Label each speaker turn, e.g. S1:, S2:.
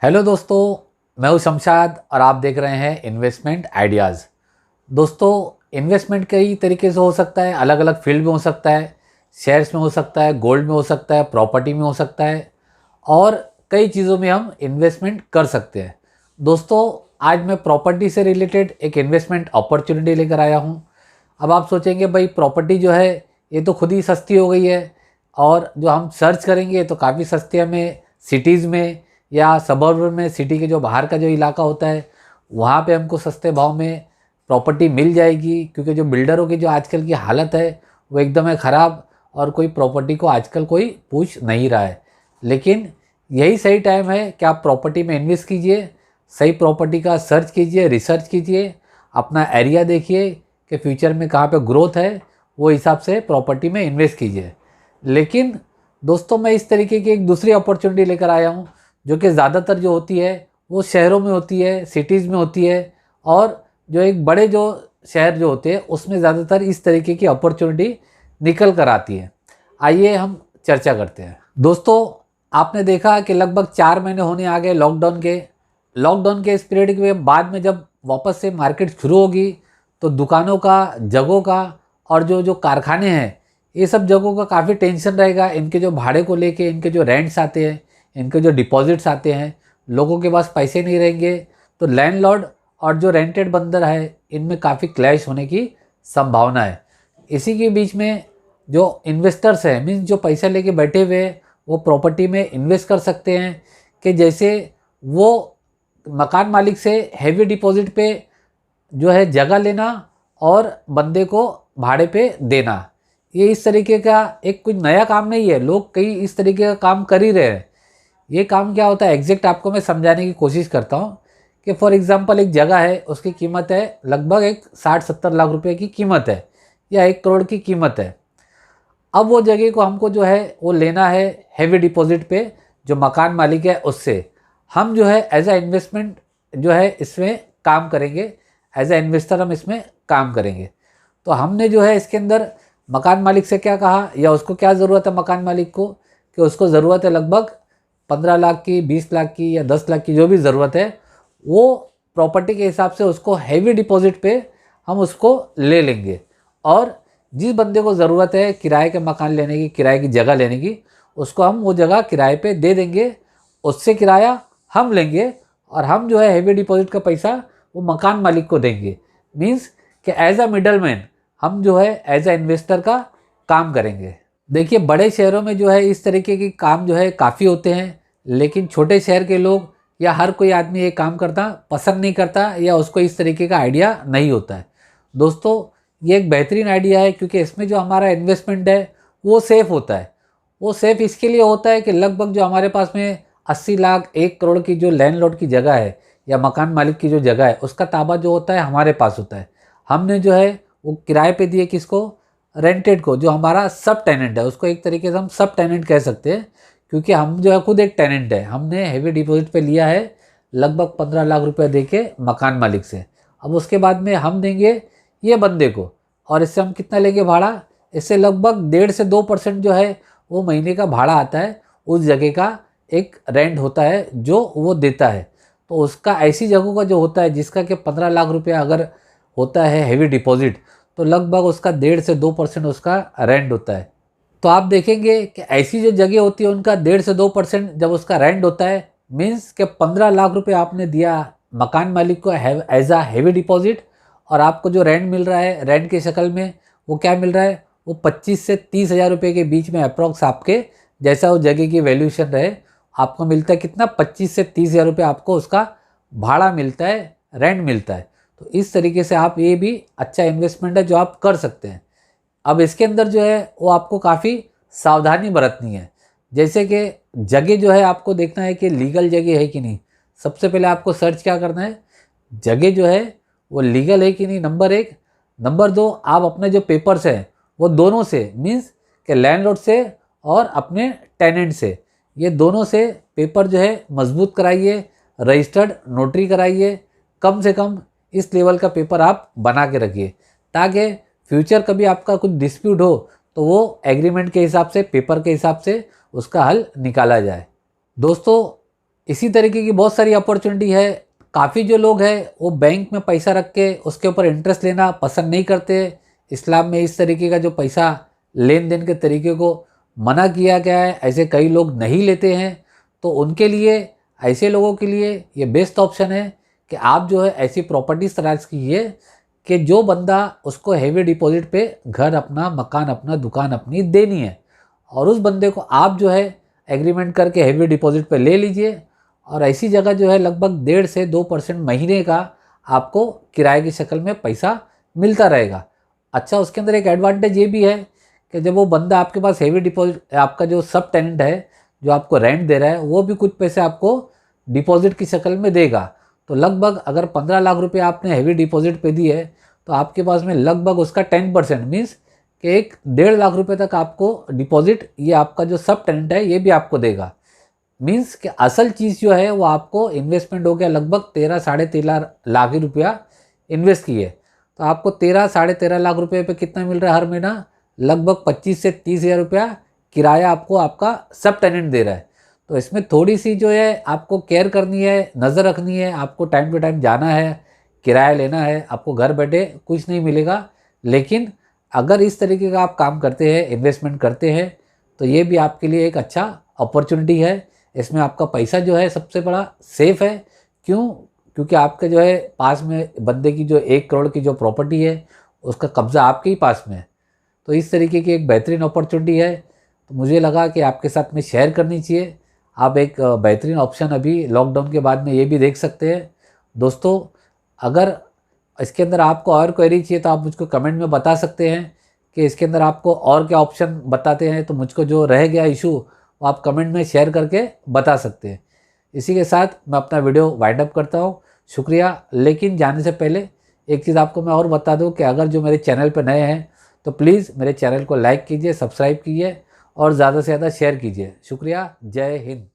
S1: Hello दोस्तों, मैं हूं शमशाद और आप देख रहे हैं इन्वेस्टमेंट आइडियाज़। दोस्तों, इन्वेस्टमेंट कई तरीके से हो सकता है, अलग अलग फील्ड में हो सकता है। शेयर्स में हो सकता है, गोल्ड में हो सकता है, प्रॉपर्टी में हो सकता है और कई चीज़ों में हम इन्वेस्टमेंट कर सकते हैं। दोस्तों, आज मैं प्रॉपर्टी से रिलेटेड एक इन्वेस्टमेंट अपॉर्चुनिटी लेकर आया हूँ। अब आप सोचेंगे भाई प्रॉपर्टी जो है ये तो खुद ही सस्ती हो गई है और जो हम सर्च करेंगे तो काफ़ी सस्ती हमें सिटीज़ में या सबर्ब में, सिटी के जो बाहर का जो इलाका होता है वहाँ पे हमको सस्ते भाव में प्रॉपर्टी मिल जाएगी, क्योंकि जो बिल्डरों की जो आजकल की हालत है वो एकदम है ख़राब और कोई प्रॉपर्टी को आजकल कोई पूछ नहीं रहा है। लेकिन यही सही टाइम है कि आप प्रॉपर्टी में इन्वेस्ट कीजिए, सही प्रॉपर्टी का सर्च कीजिए, रिसर्च कीजिए, अपना एरिया देखिए कि फ्यूचर में कहाँ पे ग्रोथ है, वो हिसाब से प्रॉपर्टी में इन्वेस्ट कीजिए। लेकिन दोस्तों, मैं इस तरीके की एक दूसरी अपॉर्चुनिटी लेकर आया हूँ जो कि ज़्यादातर जो होती है वो शहरों में होती है, सिटीज़ में होती है और जो एक बड़े जो शहर जो होते हैं उसमें ज़्यादातर इस तरीके की अपॉर्चुनिटी निकल कर आती है। आइए हम चर्चा करते हैं। दोस्तों, आपने देखा कि लगभग 4 महीने होने आ गए लॉकडाउन के इस पीरियड के बाद में जब वापस से मार्केट शुरू होगी तो दुकानों का, जगहों का और जो जो कारखाने हैं ये सब जगहों का काफ़ी टेंशन रहेगा। इनके जो भाड़े को लेके, इनके जो रेंट्स आते हैं, इनके जो डिपॉजिट्स आते हैं, लोगों के पास पैसे नहीं रहेंगे तो लैंडलॉर्ड और जो रेंटेड बंदर है इनमें काफ़ी क्लैश होने की संभावना है। इसी के बीच में जो इन्वेस्टर्स हैं, मीन्स जो पैसा लेके बैठे हुए हैं, वो प्रॉपर्टी में इन्वेस्ट कर सकते हैं कि जैसे वो मकान मालिक से हैवी डिपॉजिट पे जो है जगह लेना और बंदे को भाड़े पे देना। ये इस तरीके का एक कुछ नया काम नहीं है, लोग कई इस तरीके का काम कर ही रहे हैं। ये काम क्या होता है एग्जैक्ट आपको मैं समझाने की कोशिश करता हूँ कि फॉर एग्जांपल एक जगह है, उसकी कीमत है लगभग एक 60-70 लाख रुपए की कीमत है या 1 करोड़ की कीमत है। अब वो जगह को हमको जो है वो लेना है हैवी डिपॉजिट पे, जो मकान मालिक है उससे। हम जो है एज अ इन्वेस्टमेंट जो है इसमें काम करेंगे, एज अ इन्वेस्टर हम इसमें काम करेंगे। तो हमने जो है इसके अंदर मकान मालिक से क्या कहा या उसको क्या ज़रूरत है मकान मालिक को, कि उसको ज़रूरत है लगभग 15 लाख की, 20 लाख की या 10 लाख की, जो भी ज़रूरत है वो प्रॉपर्टी के हिसाब से उसको हैवी डिपॉजिट पे हम उसको ले लेंगे। और जिस बंदे को ज़रूरत है किराए के मकान लेने की, किराए की जगह लेने की, उसको हम वो जगह किराए पे दे देंगे, उससे किराया हम लेंगे और हम जो है हैवी डिपॉजिट का पैसा वो मकान मालिक को देंगे। मीन्स कि एज अ मिडल मैन हम जो है एज अ इन्वेस्टर का काम करेंगे। देखिए, बड़े शहरों में जो है इस तरीके के काम जो है काफ़ी होते हैं, लेकिन छोटे शहर के लोग या हर कोई आदमी ये काम करता पसंद नहीं करता या उसको इस तरीके का आइडिया नहीं होता है। दोस्तों, ये एक बेहतरीन आइडिया है क्योंकि इसमें जो हमारा इन्वेस्टमेंट है वो सेफ़ होता है। वो सेफ़ इसके लिए होता है कि लगभग जो हमारे पास में 80 लाख, 1 करोड़ की जो लैंडलॉर्ड की जगह है या मकान मालिक की जो जगह है उसका ताबा जो होता है हमारे पास होता है। हमने जो है वो किराए पे दिए किसको, रेंटेड को, जो हमारा सब टेनेंट है। उसको एक तरीके से हम सब टेनेंट कह सकते हैं क्योंकि हम जो है खुद एक टेनेंट है। हमने हैवी डिपॉजिट पे लिया है लगभग 15 लाख रुपए दे के मकान मालिक से। अब उसके बाद में हम देंगे ये बंदे को और इससे हम कितना लेंगे भाड़ा, इससे लगभग 1.5 से 2% जो है वो महीने का भाड़ा आता है। उस जगह का एक रेंट होता है जो वो देता है। तो उसका ऐसी जगहों का जो होता है जिसका कि 15 लाख रुपया अगर होता है हैवी डिपॉजिट, तो लगभग उसका 1.5 से 2% उसका रेंट होता है। तो आप देखेंगे कि ऐसी जो जगह होती है उनका 1.5 से 2% जब उसका रेंट होता है, मीन्स कि 15 लाख रुपए आपने दिया मकान मालिक को एज आ हैवी डिपॉजिट और आपको जो रेंट मिल रहा है रेंट की शक्ल में वो क्या मिल रहा है, वो 25 से 30 हज़ार रुपये के बीच में अप्रॉक्स आपके जैसा उस जगह की वैल्यूएशन रहे आपको मिलता है कितना, 25 से 30 हज़ार रुपये आपको उसका भाड़ा मिलता है, रेंट मिलता है। तो इस तरीके से आप ये भी अच्छा इन्वेस्टमेंट है जो आप कर सकते हैं। अब इसके अंदर जो है वो आपको काफ़ी सावधानी बरतनी है। जैसे कि जगह जो है आपको देखना है कि लीगल जगह है कि नहीं। सबसे पहले आपको सर्च क्या करना है, जगह जो है वो लीगल है कि नहीं, नंबर 1। नंबर 2, आप अपने जो पेपर्स हैं वो दोनों से, मीन्स कि लैंडलॉर्ड से और अपने टेनेंट से, ये दोनों से पेपर जो है मजबूत कराइए, रजिस्टर्ड नोटरी कराइए। कम से कम इस लेवल का पेपर आप बना के रखिए ताकि फ्यूचर कभी आपका कुछ डिस्प्यूट हो तो वो एग्रीमेंट के हिसाब से, पेपर के हिसाब से उसका हल निकाला जाए। दोस्तों, इसी तरीके की बहुत सारी अपॉर्चुनिटी है। काफ़ी जो लोग हैं वो बैंक में पैसा रख के उसके ऊपर इंटरेस्ट लेना पसंद नहीं करते। इस्लाम में इस तरीके का जो पैसा लेन देन के तरीके को मना किया गया है, ऐसे कई लोग नहीं लेते हैं। तो उनके लिए, ऐसे लोगों के लिए ये बेस्ट ऑप्शन है कि आप जो है ऐसी प्रॉपर्टीज तलाश कीजिए कि जो बंदा उसको हेवी डिपॉजिट पे घर अपना, मकान अपना, दुकान अपनी देनी है, और उस बंदे को आप जो है एग्रीमेंट करके हेवी डिपॉजिट पे ले लीजिए, और ऐसी जगह जो है लगभग 1.5 से 2% महीने का आपको किराए की शक्ल में पैसा मिलता रहेगा। अच्छा, उसके अंदर एक एडवांटेज ये भी है कि जब वो बंदा आपके पास हेवी डिपॉजिट, आपका जो सब टेनेंट है जो आपको रेंट दे रहा है, वो भी कुछ पैसे आपको डिपॉजिट की शक्ल में देगा। तो लगभग अगर 15 लाख रुपए आपने हेवी डिपॉजिट पे दी है तो आपके पास में लगभग उसका 10% मीन्स कि 1.5 लाख रुपए तक आपको डिपॉजिट ये आपका जो सब टेनेंट है ये भी आपको देगा। मीन्स कि असल चीज़ जो है वो आपको इन्वेस्टमेंट हो गया लगभग 13 साढ़े 13 लाख रुपया इन्वेस्ट किए, तो आपको 13 साढ़े 13 लाख रुपए पे कितना मिल रहा है हर महीना? लगभग 25 से 30 हज़ार रुपया किराया आपको आपका सब टेनेंट दे रहा है। तो इसमें थोड़ी सी जो है आपको केयर करनी है, नज़र रखनी है, आपको टाइम टू टाइम जाना है, किराया लेना है। आपको घर बैठे कुछ नहीं मिलेगा, लेकिन अगर इस तरीके का आप काम करते हैं, इन्वेस्टमेंट करते हैं, तो ये भी आपके लिए एक अच्छा अपॉर्चुनिटी है। इसमें आपका पैसा जो है सबसे बड़ा सेफ़ है। क्यों? क्योंकि आपके जो है पास में बंदे की जो 1 करोड़ की जो प्रॉपर्टी है उसका कब्ज़ा आपके ही पास में है। तो इस तरीके की एक बेहतरीन अपॉर्चुनिटी है, तो मुझे लगा कि आपके साथ में शेयर करनी चाहिए। आप एक बेहतरीन ऑप्शन अभी लॉकडाउन के बाद में ये भी देख सकते हैं। दोस्तों, अगर इसके अंदर आपको और क्वेरी चाहिए तो आप मुझको कमेंट में बता सकते हैं कि इसके अंदर आपको और क्या ऑप्शन बताते हैं, तो मुझको जो रह गया इशू वो आप कमेंट में शेयर करके बता सकते हैं। इसी के साथ मैं अपना वीडियो वाइंड अप करता हूँ। शुक्रिया। लेकिन जाने से पहले एक चीज़ आपको मैं और बता दूँ कि अगर जो मेरे चैनल पर नए हैं तो प्लीज़ मेरे चैनल को लाइक कीजिए, सब्सक्राइब कीजिए और ज़्यादा से ज़्यादा शेयर कीजिए। शुक्रिया। जय हिंद।